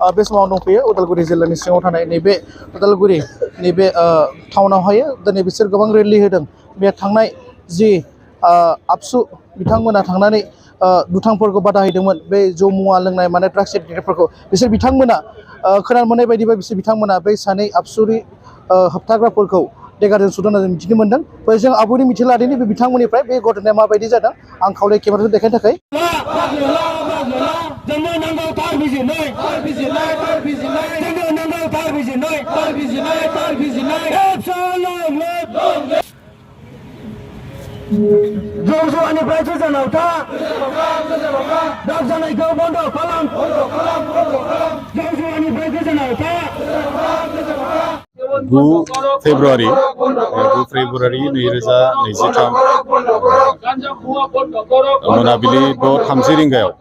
बे समाव दंफैयो उदालगुरि जिल्लानि सिङाव थानाय नैबे उदालगुरि नैबे टाउनावहाय दिनै बिसोर गोबां रेलि होदों बे थांनाय जि आबसु बिथांमोना थांनानै दुथांफोरखौ बादा होदोंमोन बे जौ मुवा लोंनाय माने ड्राग्स एडिक्टफोरखौ बिसोर बिथांमोना खोनानो मोननाय बायदिबा बिसोर बिथांमोना बै सानै आबसुरि होबथाग्राफोरखौ देगारजों सुदों जों मिथिनो मोन्दों जों आबुनि मिथिनो लादोंनि बे बिथांमोननिफ्राय बे घटनाया माबायदि जादों आं खावलाय केमेराखौ देखायनो थाखाय जौजुवानिफ्राय गोजानाव था दाग जानायखौ बन्द' खालाम जौजुवानिफ्राय गोजानाव था 9 फेब्रुवारि 2023 मोनाबिलि 6:30 रिंगायाव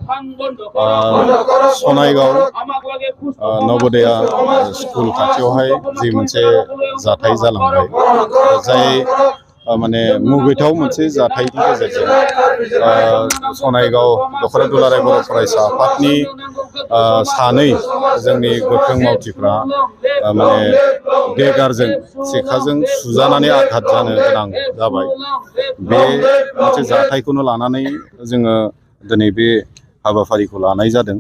सनाइगाव नवोदया स्कुल खाथियावहाय जि मोनसे जाथाय जालांबाय जाय माने मुगैथाव मोनसे जाथायनि गेजेरजों सनाइगाव दख'रा दुलाराय बर' फरायसा आफादनि सानै जोंनि गोख्रों मावथिफ्रा माने देगारजों सेखाजों सुजानानै आघात जानो गोनां जाबाय बे मोनसे जाथायखौनो लानानै जोङो दिनै बे हाबाफारिखौ लानाय जादों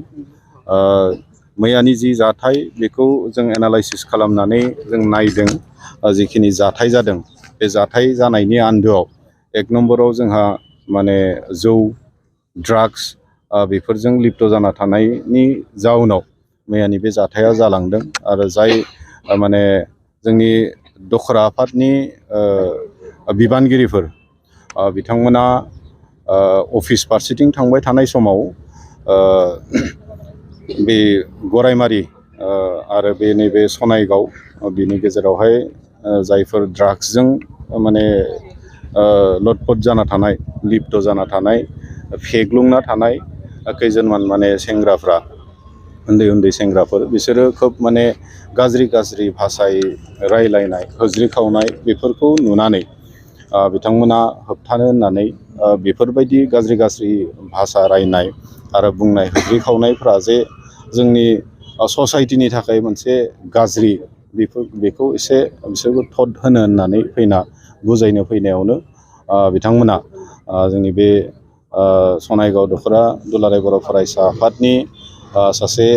मैयानि जि जाथाय बेखौ जों एनालाइसिस खालामनानै जों नायदों जिखिनि जाथाय जादों बे जाथाय जानायनि आन्दोआव 1 नम्बराव जोंहा माने जौ ड्राग्स बेफोरजों लिप्त जाना थानायनि जाउनाव मैयानि बे जाथाया जालांदों आरो जाय माने जोंनि दखरा आफादनि बिबानगिरिफोर बिथांमोना अफिस फारसेथिं थांबाय थानाय समाव बे गरायमारि आरो बे नैबे सनाइगाव बिनि गेजेरावहाय जायफोर ड्राग्सजों माने लटपट जाना थानाय लिप्त जाना थानाय फेग्लुंना थानाय खैजोनमान माने सेंग्राफ्रा उन्दै उन्दै सेंग्राफोर बिसोरो खोब माने गाज्रि गाज्रि भाषायै रायलायनाय होज्रिखावनाय बेफोरखौ नुनानै बिथांमोना होबथानो होननानै बेफोरबायदि गाज्रि गाज्रि भाषा रायनाय आरो बुंनाय होज्रिखावनायफ्रा जे जोंनि ससाइटिनि थाखाय मोनसे गाज्रि बेखौ एसे बिसोरबो थद होनो होननानै फैना बुजायनो फैनायावनो बिथांमोना जोंनि बे सनाइगाव दख'रा दुलाराय बर' फरायसा आफादनि सासे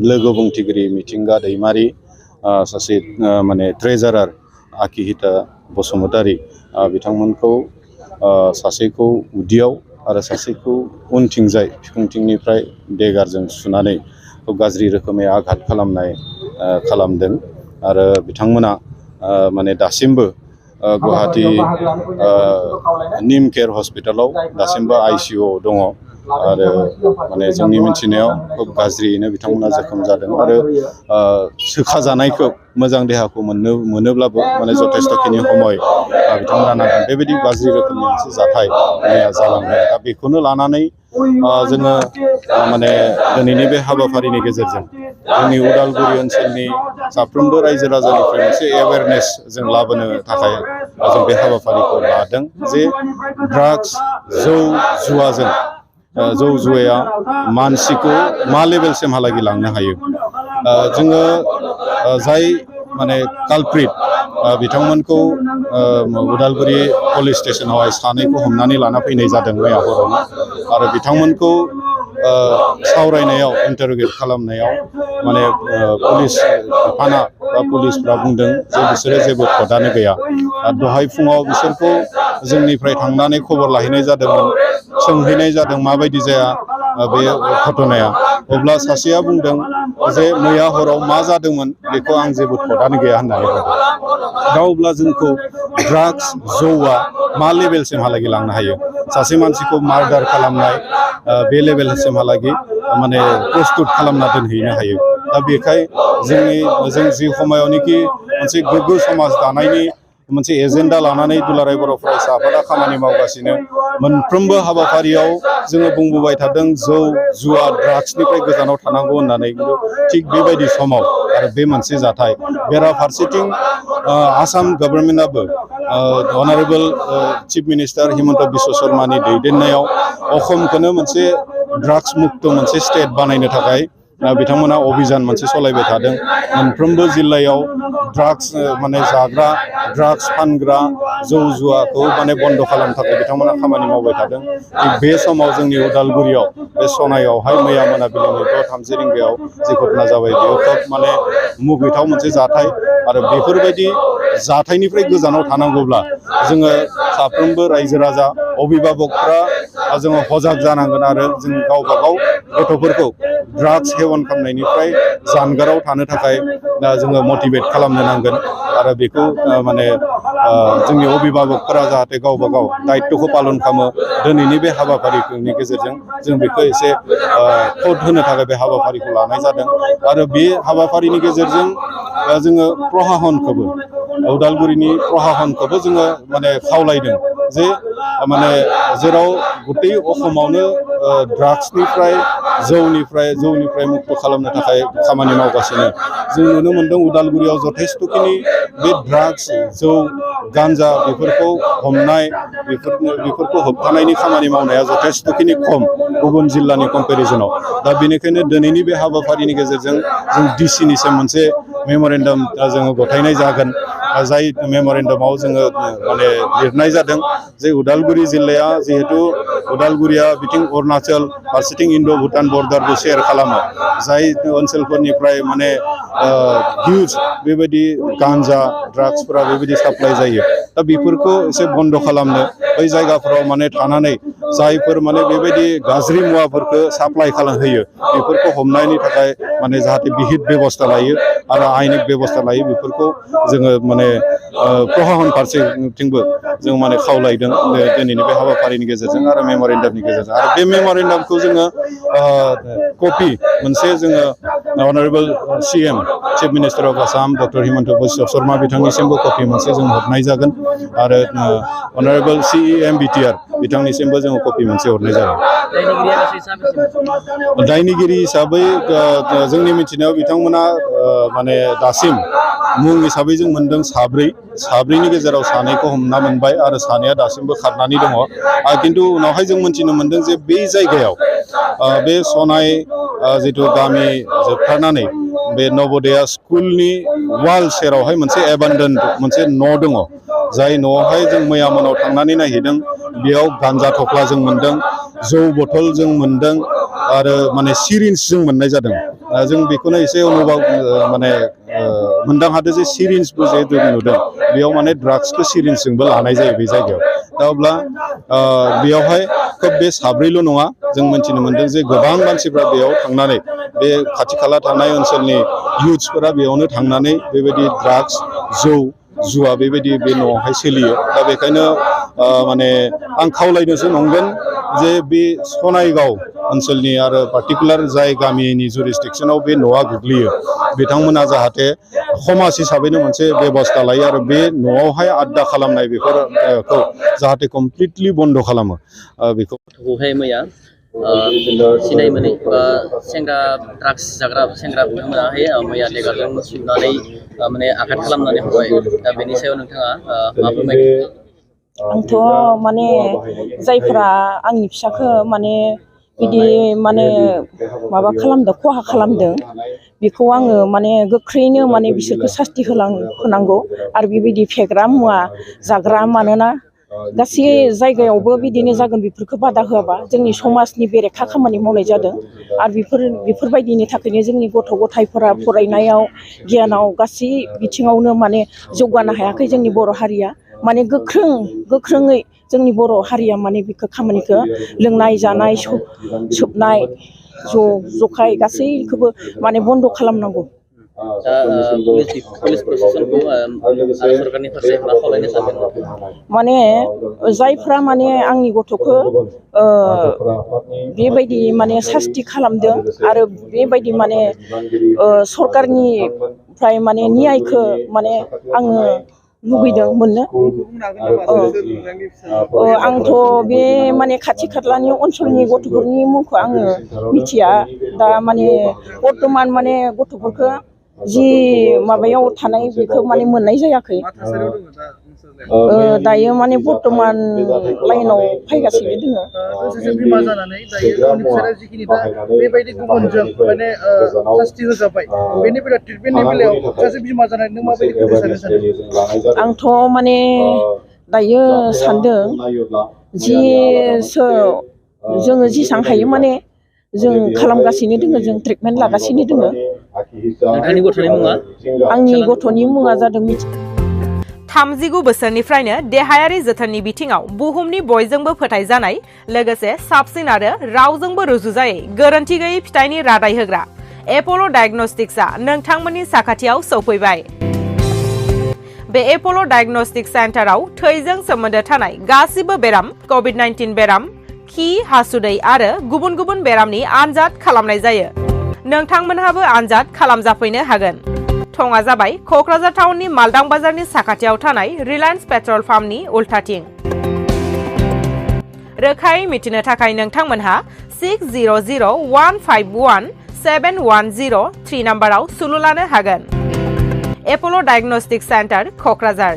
लोगो बुंथिगिरि मिथिंगा दैमारि सासे माने ट्रेजारार आकिहिता बसुमतारी बिथांमोनखौ सासेखौ उदैयाव आरो सासेखौ उनथिंजाय बिखुंथिंनिफ्राय देगारजों सुनानै गाज्रि रोखोमै आघात खालामदों आरो बिथांमोना माने दासिमबो गुवाहाटी निम केयार हस्पिटालाव दासिमबो ICU दङ आरो माने जोंनि मिथिनायाव खोब गाज्रियैनो बिथांमोना जोखोम जादों आरो सोखाजानायखौ मोजां देहाखौ मोनोब्लाबो माने जथेस्थ'खिनि समय बिथांमोना नांगोन बेबायदि गाज्रि रोखोमनि मोनसे जाथाय जालांबाय दा बेखौनो लानानै जोङो माने दिनैनि बे हाबाफारिनि गेजेरजों जोंनि उदालगुरि ओनसोलनि साफ्रोमबो रायजो राजानिफ्राय मोनसे एवेयारनेस जों लाबोनो थाखाय जों बे हाबाफारिखौ लादों जे ड्राग्स जौ जुवाया मानसिखौ मा लेभेलसिमहालागै लांनो हायो जोङो जाय माने कालप्रिट बिथांमोनखौ उदालगुरि पुलिस स्टेशनावहाय सानैखौ हमनानै लाना फैनाय जादों मैया हरावनो आरो बिथांमोनखौ सावरायनायाव इन्टारगेट खालामनायाव माने पुलिस थाना बा पुलिसफ्रा बुंदों जे बिसोरो जेबो खदानो गैया आरो दहाय फुङाव बिसोरखौ जोंनिफ्राय थांनानै खबर लाहैनाय जादोंमोन सोंहैनाय जादों माबायदि जाया बे घटनाया अब्ला सासेया बुंदों जे मैया हराव मा जादोंमोन बेखौ आं जेबो खदानो गैया होननानै बुंदों दा अब्ला जोंखौ ड्राग्स जौआ मा लेभेलसिमहालागै लांनो हायो सासे मानसिखौ मार्डार खालामनाय बे लेभेलसिमहालागै माने प्रस्तुत खालामना दोनहैनो हायो दा बेखाय जों जि समायावनोखि मोनसे गोग्गो समाज दानायनि मोनसे एजेन्डा लानानै दुलाराय बर' फरायसा आफादा खामानि मावगासिनो मोनफ्रोमबो हाबाफारियाव जोङो बुंबोबाय थादों जौ जुवा ड्राग्सनिफ्राय गोजानाव थानांगौ होननानै थिग बेबायदि समाव आरो बे मोनसे जाथाय बेराफारसेथिं आसाम गभर्नमेन्टआबो अनारेबल चिफ मिनिस्टार हिमन्त बिश्व शर्मानि दैदेननायाव अসমखौनो मोनसे ड्राग्स मुक्त मोनसे स्टेट बानायनो थाखाय बिथांमोना अभियान मोनसे सालायबाय थादों मोनफ्रोमबो जिल्लायाव ड्राग्स माने जाग्रा ड्राग्स फानग्रा जौ जुवाखौ माने बन्द' खालामनो थाखाय बिथांमोना खामानि मावबाय थादों थिग बे समाव जोंनि उदालगुरियाव बे सनायावहाय मैया मोनाबिलिनि 30 रिंगायाव जि घटना जाबाय बेयो खोब माने मुगैथाव मोनसे जाथाय आरो बेफोरबायदि जाथायनिफ्राय गोजानाव थानांगौब्ला जोङो साफ्रोमबो रायजो राजा अभिभाबकफ्रा जोङो सजाग जानांगोन आरो जों गावबा गाव गथ'फोरखौ ड्राग्स सेवन खालामनायनिफ्राय जानगाराव थानो थाखाय जोङो मटिभेट खालामनो नांगोन आरो बेखौ माने जोंनि अभिभाबकफोरा जाहाथे गावबा गाव दायित्वखौ पालन खालामो दिनैनि बे हाबाफारिनि गेजेरजों जों बेखौ एसे थद होनो थाखाय बे हाबाफारिखौ लानाय जादों आरो बे हाबाफारिनि गेजेरजों जोङो प्रशासनखौबो उदालगुरिनि प्रशासनखौबो जोङो माने खावलायदों जे माने जेराव गथै असमावनो ड्राग्सनिफ्राय जौनिफ्राय मुक्त खालामनो थाखाय खामानि मावगासिनो जों नुनो मोन्दों उदालगुरियाव जथेस्थ'खिनि बे ड्राग्स जौ गान्जा बेफोरखौ हमनाय बेफोरखौ होबथानायनि खामानि मावनाया जथेस्थ'खिनि खम गुबुन जिल्लानि कम्पेरिजनाव दा बेनिखायनो दिनैनि बे हाबाफारिनि गेजेरजों जों डिसिनिसिम मोनसे मेम'रेन्डाम जोङो गथायनाय जागोन जाय मेम'रेन्डामाव जोङो माने लिरनाय जादों जे उदालगुरि जिल्लाया जिहेतु उदालगुरिया बिथिं अरुणाचल फारसेथिं इन्ड' भुटान बर्डारबो शेयार खालामो जाय ओनसोलफोरनिफ्राय माने हिउज बेबायदि गान्जा ड्राग्सफोरा बेबायदि साप्लाइ जायो दा बेफोरखौ एसे बन्द' खालामनो बै जायगाफोराव माने थानानै जायफोर माने बेबायदि गाज्रि मुवाफोरखौ साप्लाइ होयो बेफोरखौ हमनायनि थाखाय माने जाहाथे बिहित बेबस्था लायो आरो आयेनिक बेबस्था लायो बेफोरखौ जोङो माने प्रशासन फारसेथिंबो जों माने खावलायदों दिनैनि बे हाबाफारिनि गेजेरजों आरो मेम'रेन्डामनि गेजेरजों आरो बे मेम'रेन्डामखौ जोङो कपि मोनसे जोङो honourable CM chief minister of Assam doctor Himanta Biswa Sarma बिथांनिसिमबो कपि मोनसे जों हरनाय जागोन आरो अनारेबल CEM BTR बिथांनिसिमबो जोङो कपि मोनसे हरनाय जागोन दायनिगिरि हिसाबै जोंनि मिथिनायाव बिथांमोना माने दासिम मुं हिसाबै जों मोनदों साब्रैनि गेजेराव सानैखौ हमना मोनबाय आरो सानैया दासिमबो खारनानै दङ खिन्थु उनावहाय जों मोनथिनो मोनदों जे बै जायगायाव बे सनाय जिथु गामि जोबथारनानै बे नवोदया स्कुलनि वाल सेरावहाय मोनसे एबान्डन मोनसे न' दङ जाय न'आवहाय जों मैया मोनाव थांनानै नायहैदों बेयाव गान्जा थफ्ला जों मोनदों जौ बथल जों मोनदों आरो माने सिरिन्ज जों मोननाय जादों जों बेखौनो एसे अनुभव माने मोनदां हादों जे सिरिन्जबो जिहेतु नुदों बेयाव माने ड्राग्सखौ सिरिन्जजोंबो लानाय जायो बे जायगायाव दा अब्ला बेयावहाय खोब बे साब्रैल' नङा जों मिथिनो मोनदों जे गोबां मानसिफ्रा बेयाव थांनानै बे खाथि खाला थानाय ओनसोलनि इयुथ्सफोरा बेयावनो थांनानै बेबायदि ड्राग्स जौ जुवा बेबायदि बे न'आवहाय सोलियो दा बेखायनो माने आं खावलायनोसो नंगोन जे बे सनायगाव ओनसोलनि आरो पार्टिकुलार जाय गामिनि जुरिसडिक्सनाव बे न'आ गोग्लैयो बिथांमोना जाहाथे समाज हिसाबैनो मोनसे बेबस्था लायो आरो बे न'आवहाय आड्डा खालामनाय बेफोरखौ जाहाथे कमप्लिटलि बन्द' खालामो बेखौ मैया सिनाय मोनै सेंग्रा ड्राग्स जाग्रा सेंग्रा बिथांमोनाहाय मैया लेगारजों सुनानै माने आघात खालामनानै हरबाय दा बेनि सायाव नोंथाङा मा फोरमायगोन? आंथ' माने जायफोरा आंनि फिसाखौ माने बिदि माने माबा खालामदों खहा खालामदों बेखौ आङो माने गोख्रैनो माने बिसोरखौ सास्ति होनांगौ आरो बेबायदि फेग्रा मुवा जाग्रा मानोना गासै जायगायावबो बिदिनो जागोन बेफोरखौ बादा होआबा जोंनि समाजनि बेरेखा खामानि मावनाय जादों आरो बेफोरबायदिनि थाखायनो जोंनि गथ' गथायफोरा फरायनायाव गियानाव गासै बिथिङावनो माने जौगानो हायाखै जोंनि बर' हारिया माने गोख्रोङै जोंनि बर' हारिया माने बेखौ खामानिखौ लोंनाय जानाय सोबनाय जखाय गासैखौबो माने बन्द' खालामनांगौ। पुलिस प्रशासनखौ सरकारनि फारसे मा खावलायनो सानदों? माने जायफ्रा माने आंनि गथ'खौ बेबायदि माने सास्ति खालामदों आरो बेबायदि माने सरकारनिफ्राय माने न्यायखौ माने आङो लुबैदों मोननो। आंथ' बे माने खाथि खालानि ओनसोलनि गथ'फोरनि मुंखौ आङो मिथिया दा माने बर्थमान माने गथ'फोरखौ जि माबायाव थानाय बेखौ माने मोननाय जायाखै दायो माने बर्तमान लाइनाव फैगासिनो दोङो सासे बिमा जानानै दायो गावनि फिसाया जिखिनि दा बेबायदि गुबुनजों माने शास्ति होजाबाय बेनि बेलायाव ट्रिटमेन्टनि बेलायाव सासे बिमा जानानै नों माबायदि सानो आंथ' माने दायो सानदों जि जोङो जेसां हायो माने जों खालामगासिनो दोङो जों ट्रिटमेन्ट लागासिनो दोङो नोंथांनि गथ'नि मुङा आंनि गथ'नि मुङा जादों 39 बोसोरनिफ्रायनो देहायारि जोथोननि बिथिङाव बुहुमनि बयजोंबो फोथायजानाय लोगोसे साबसिन आरो रावजोंबो रुजुजायै गोरोन्थि गैयै फिथाइनि रादाय होग्रा एप'ल' डायग्नोस्टिक्सआ नोंथांमोननि साखाथियाव सौफैबाय बे एप'ल' डायग्नोस्टिक सेन्टाराव थैजों सोमोन्दो थानाय गासिबो बेराम कभिड-19 बेराम खि हासुदै आरो गुबुन गुबुन बेरामनि आनजाद खालामनाय जायो नोंथांमोनहाबो आनजाद खालामजाफैनो हागोन थङा जाबाय क'क्राझार टाउननि मालदां बाजारनि साखाथियाव थानाय रिलायन्स पेट्रल पाम्पनि उल्थाथिं रोखायै मिथिनो थाखाय नोंथांमोनहा 6001517103 नाम्बाराव सुलु लानो हागोन एप'ल' डायग्नोस्टिक सेन्टार क'क्राझार